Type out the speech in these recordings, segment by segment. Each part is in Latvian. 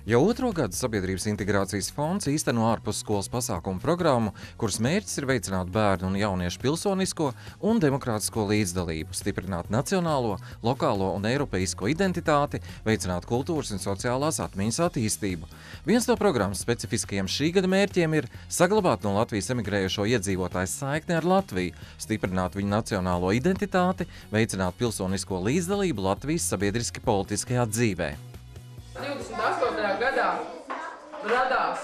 Jau otro gadu Sabiedrības integrācijas fonds īsteno ārpusskolas pasākumu programmu, kuras mērķis ir veicināt bērnu un jauniešu pilsonisko un demokrātisko līdzdalību, stiprināt nacionālo, lokālo un eiropeisko identitāti, veicināt kultūras un sociālās atmiņas attīstību. Viens no programmas specifiskajiem šī gada mērķiem ir saglabāt no Latvijas emigrējušo iedzīvotāju saikni ar Latviju, stiprināt viņu nacionālo identitāti, veicināt pilsonisko līdzdalību Latvijas sabiedriski politiskajā dzīvē. 28. gadā radās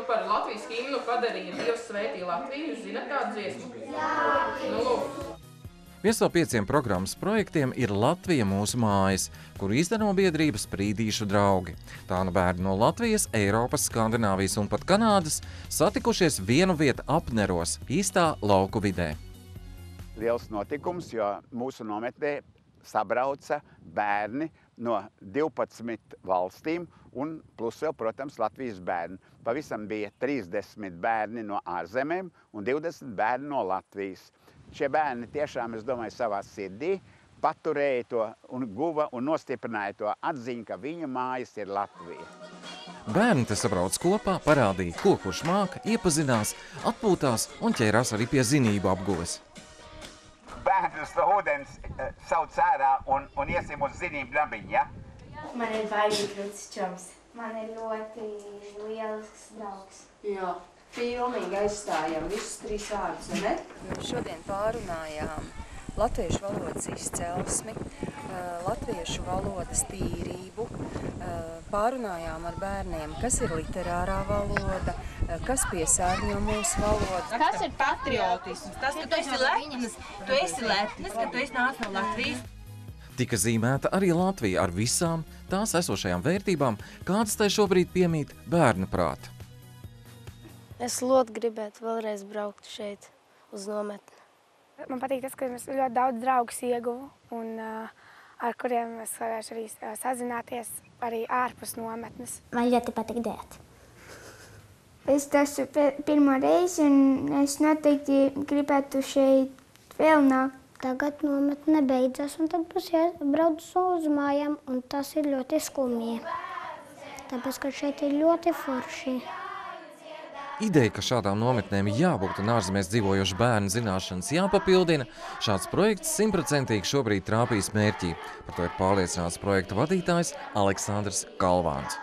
par Latvijas himnu padarīja Dievs svētī Latviju. Jūs zināt tādu dziesmu? Viens no 5 programmas projektiem ir Latvija mūsu mājas, kuru īsteno biedrības Sprīdīšu draugi. Tāna bērni no Latvijas, Eiropas, Skandināvijas un pat Kanādas satikušies vienu vietu apneros, īstā lauku vidē. Liels notikums, jo mūsu nometnē sabrauca bērni no 12 valstīm un plus vēl, protams, Latvijas bērni. Pavisam bija 30 bērni no ārzemēm un 20 bērni no Latvijas. Šie bērni tiešām, es domāju, savā sirdī paturēja to un guva un nostiprināja to atziņu, ka viņu mājas ir Latvija. Bērni te sabrauc kopā, parādīja, ko kurš māka, iepazinās, atpūtās un ķērās arī pie zinību apguves. Bērnus no ūdens sauc ārā un iesim uz zinību nabiņu, ja? Man ir baigi krūtis čoms. Man ir ļoti lielisks draugs. Jā, pilnīgi aizstājam visus 3 vārdus, vai ne? Šodien pārunājām latviešu valodas izcelsmi, latviešu valodas tīrību, pārunājām ar bērniem, kas ir literārā valoda, kas piesārņo mūsu valodu. Tas ir patriotisms, tas, ka tu esi lepns, ka tu esi nāc no Latvijas. Tika zīmēta arī Latvija ar visām tās esošajām vērtībām, kādas tai šobrīd piemīt bērnu prāta. Es ļoti gribētu vēlreiz braukt šeit uz nometni. Man patīk tas, ka mēs ļoti daudz draugus ieguvu un ar kuriem es varēšu arī sazināties arī ārpus nometnes. Man ļoti patīk dēt. Es esmu pirmo reizi un es noteikti gribētu šeit vēl nākt. Tagad nometne beidzas un tad būs jābrauc uz mājām un tas ir ļoti skumji. Tāpēc, ka šeit ir ļoti forši. Ideja, ka šādām nometnēm jābūt un ārzemēs dzīvojošu bērnu zināšanas jāpapildina, šāds projekts 100% šobrīd trāpīs mērķī. Par to ir pārliecināts projekta vadītājs Aleksandrs Kalvāns.